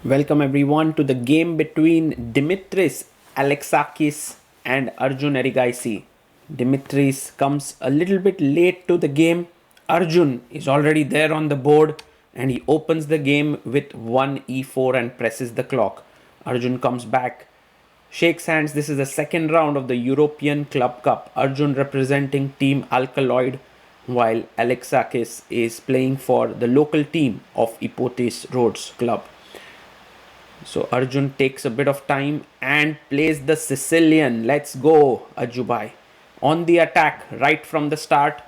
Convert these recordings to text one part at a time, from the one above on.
Welcome everyone to the game between Dimitris Alexakis and Arjun Erigaisi. Dimitris comes a little bit late to the game. Arjun is already there on the board and he opens the game with 1 e4 and presses the clock. Arjun comes back, shakes hands. This is the second round of the European Club Cup. Arjun representing Team Alkaloid while Alexakis is playing for the local team of Ipotis Roads Club. So Arjun takes a bit of time and plays the Sicilian. Let's go, Ajubai. On the attack right from the start.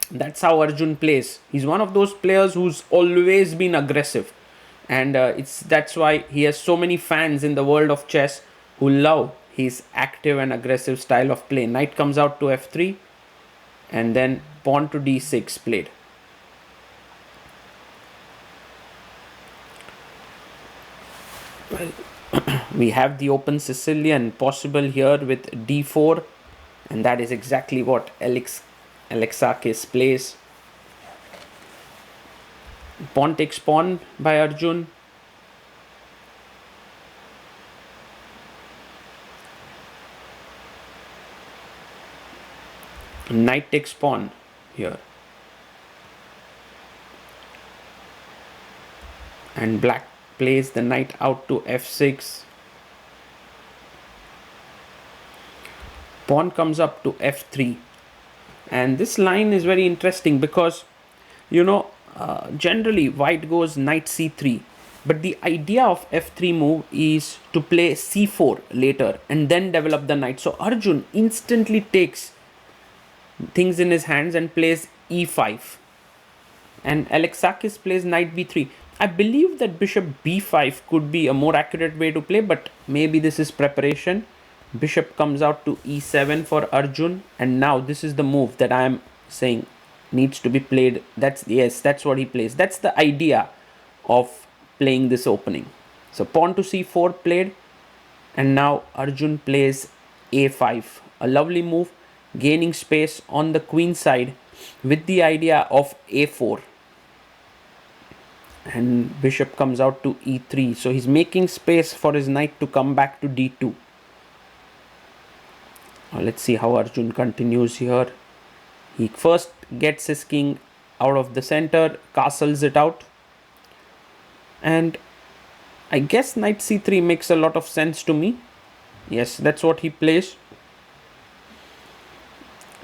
That's how Arjun plays. He's one of those players who's always been aggressive. And that's why he has so many fans in the world of chess who love his active and aggressive style of play. Knight comes out to f3 and then pawn to d6 played. Well, we have the open Sicilian possible here with d4, and that is exactly what Alexakis plays. Pawn takes pawn by Arjun. Knight takes pawn here. And black plays the knight out to f6. Pawn comes up to f3. And this line is very interesting because, generally white goes knight c3. But the idea of f3 move is to play c4 later and then develop the knight. So Arjun instantly takes things in his hands and plays e5. And Alexakis plays knight b3. I believe that bishop b5 could be a more accurate way to play, but maybe this is preparation. Bishop comes out to e7 for Arjun, and now this is the move that I am saying needs to be played. That's what he plays. That's the idea of playing this opening. So pawn to c4 played, and now Arjun plays a5. A lovely move, gaining space on the queen side with the idea of a4. And bishop comes out to e3. So he's making space for his knight to come back to d2. Now let's see how Arjun continues here. He first gets his king out of the center, castles it out. And I guess knight c3 makes a lot of sense to me. Yes, that's what he plays.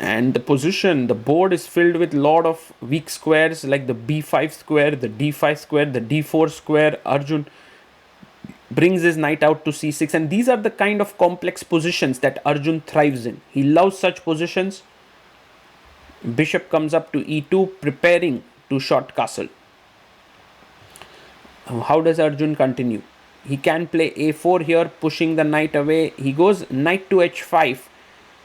And the board is filled with a lot of weak squares like the b5 square, the d5 square, the d4 square. Arjun brings his knight out to c6, and these are the kind of complex positions that Arjun thrives in. He loves such positions. Bishop comes up to e2, preparing to short castle. How does Arjun continue? He can play a4 here, pushing the knight away. He goes knight to h5.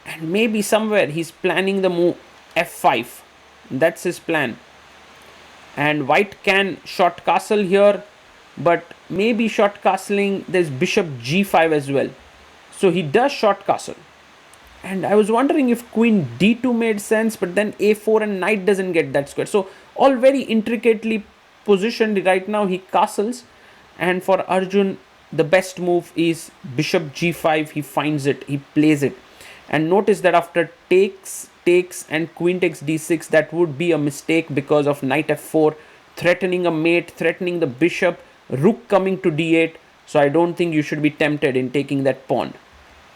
And maybe somewhere he's planning the move f5. That's his plan. And white can short castle here, but maybe short castling, there's bishop g5 as well. So he does short castle. And I was wondering if queen d2 made sense, but then a4 and knight doesn't get that square. So all very intricately positioned right now. He castles. And for Arjun, the best move is bishop g5. He finds it. He plays it. And notice that after takes and queen takes d6, that would be a mistake because of knight f4, threatening a mate, threatening the bishop, rook coming to d8. So I don't think you should be tempted in taking that pawn.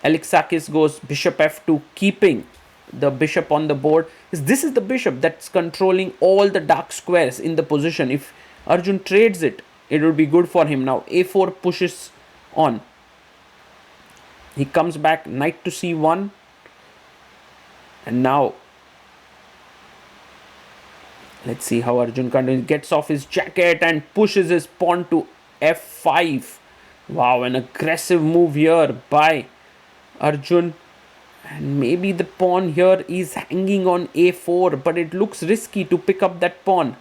Alexakis goes bishop f2, keeping the bishop on the board. This is the bishop that's controlling all the dark squares in the position. If Arjun trades it, it would be good for him. Now a4 pushes on. He comes back, knight to c1. And now, let's see how Arjun continues. Gets off his jacket and pushes his pawn to f5. Wow, an aggressive move here by Arjun. And maybe the pawn here is hanging on a4, but it looks risky to pick up that pawn.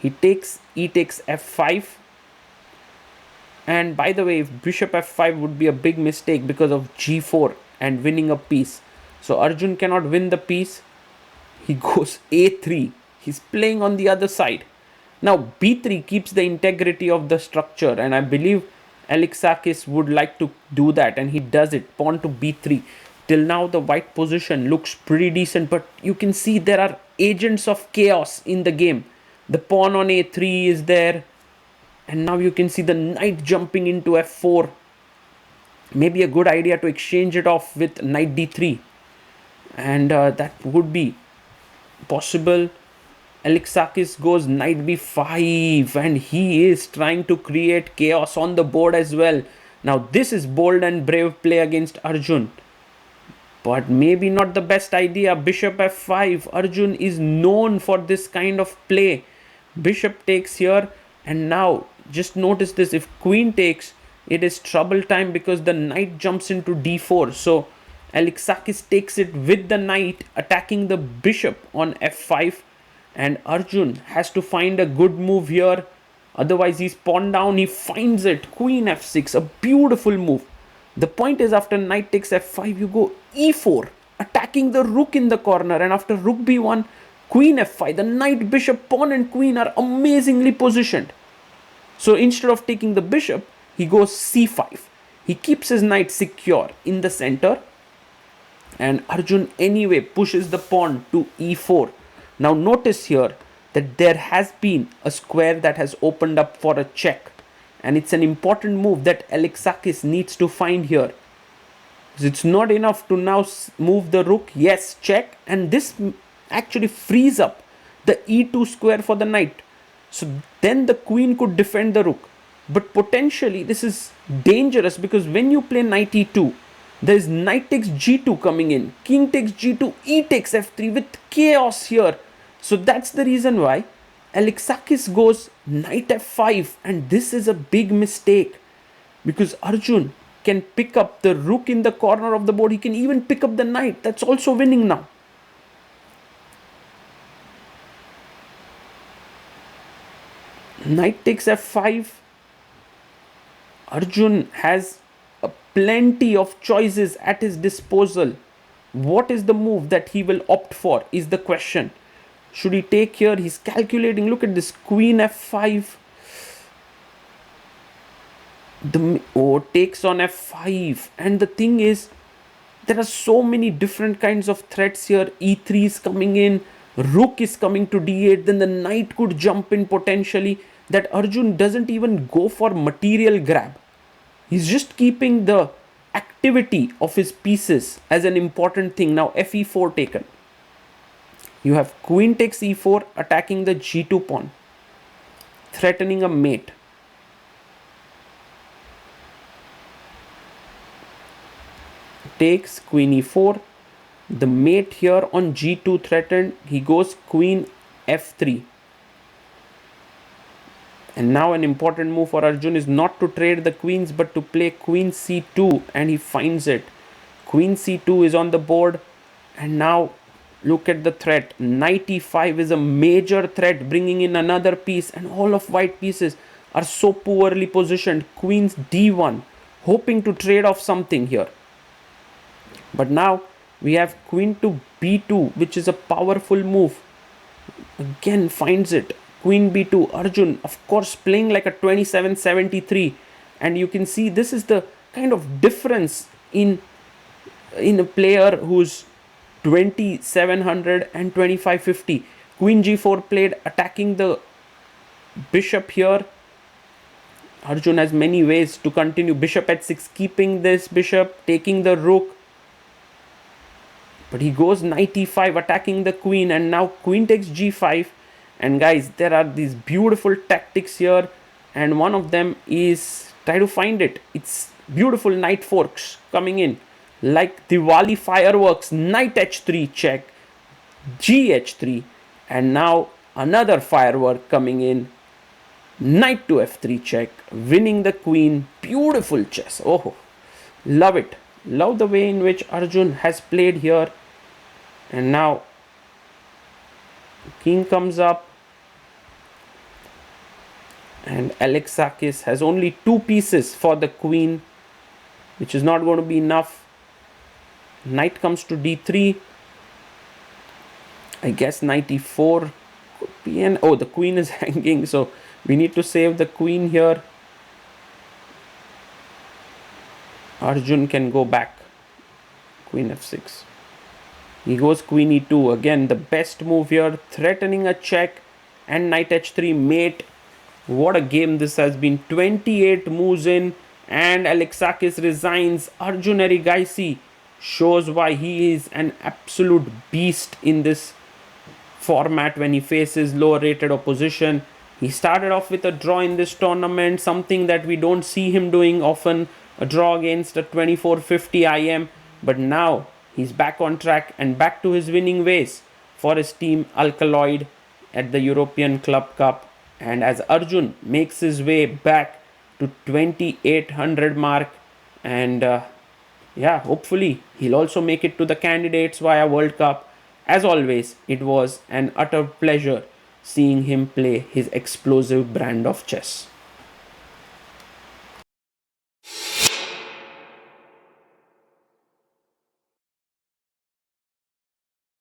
He takes f5. And by the way, if bishop f5 would be a big mistake because of g4 and winning a piece. So Arjun cannot win the piece. He goes a3. He's playing on the other side. Now b3 keeps the integrity of the structure, and I believe Alexakis would like to do that, and he does it. Pawn to b3. Till now the white position looks pretty decent, but you can see there are agents of chaos in the game. The pawn on a3 is there, and now you can see the knight jumping into f4. Maybe a good idea to exchange it off with knight d3, and that would be possible. Alexakis goes knight b5, and he is trying to create chaos on the board as well. Now this is bold and brave play against Arjun, but maybe not the best idea. Bishop f5. Arjun is known for this kind of play. Bishop takes here, and now just notice this. If queen takes, it is trouble time because the knight jumps into d4. So Alexakis takes it with the knight, attacking the bishop on f5, and Arjun has to find a good move here. Otherwise he's pawn down. He finds it. Queen f6, a beautiful move. The point is, after knight takes f5, you go e4, attacking the rook in the corner, and after rook b1, queen f5, the knight, bishop, pawn and queen are amazingly positioned. So instead of taking the bishop, he goes c5. He keeps his knight secure in the center, and Arjun anyway pushes the pawn to e4. Now notice here that there has been a square that has opened up for a check, and it's an important move that Alexakis needs to find here. It's not enough to now move the rook. Yes, check, and this actually frees up the e2 square for the knight. So then the queen could defend the rook. But potentially this is dangerous, because when you play knight e2, there is knight takes g2 coming in, king takes g2, e takes f3 with chaos here. So that's the reason why Alexakis goes knight f5, and this is a big mistake, because Arjun can pick up the rook in the corner of the board. He can even pick up the knight. That's also winning now. Knight takes f5. Arjun has plenty of choices at his disposal. What is the move that he will opt for is the question. Should he take here? He's calculating. Look at this. Queen f5. Takes on f5. And the thing is, there are so many different kinds of threats here. e3 is coming in. Rook is coming to d8. Then the knight could jump in potentially. That Arjun doesn't even go for material grab. He's just keeping the activity of his pieces as an important thing. Now fe4 taken. You have queen takes e4, attacking the g2 pawn, threatening a mate. Takes queen e4. The mate here on g2 threatened. He goes queen f3. And now an important move for Arjun is not to trade the queens, but to play queen c2, and he finds it. Queen c2 is on the board, and now look at the threat. Knight e5 is a major threat, bringing in another piece, and all of white pieces are so poorly positioned. Queen's d1, hoping to trade off something here. But now we have queen to b2, which is a powerful move. Again finds it. Queen b2. Arjun, of course, playing like a 27-73, and you can see this is the kind of difference in a player who's 2700 and 2550. Queen g4 played, attacking the bishop here. Arjun has many ways to continue. Bishop h6, keeping this bishop, taking the rook. But he goes knight e5, attacking the queen, and now queen takes g5. And guys, there are these beautiful tactics here, and one of them is try to find it. It's beautiful knight forks coming in like Diwali fireworks. Knight h3 check, gh3, and now another firework coming in. Knight to f3 check, winning the queen. Beautiful chess. Oh, love it. Love the way in which Arjun has played here. And now king comes up, and Alexakis has only two pieces for the queen, which is not going to be enough. Knight comes to d3. I guess knight e4. Pn. Oh, the queen is hanging, so we need to save the queen here. Arjun can go back. Queen f6. He goes queen e2. Again, the best move here, threatening a check, and knight h3 mate. What a game this has been. 28 moves in, and Alexakis resigns. Arjun Erigaisi shows why he is an absolute beast in this format when he faces lower rated opposition. He started off with a draw in this tournament, something that we don't see him doing often, a draw against a 2450 IM, but now he's back on track and back to his winning ways for his team Alkaloid at the European Club Cup. And as Arjun makes his way back to 2800 mark, and yeah, hopefully he'll also make it to the candidates via World Cup. As always, it was an utter pleasure seeing him play his explosive brand of chess.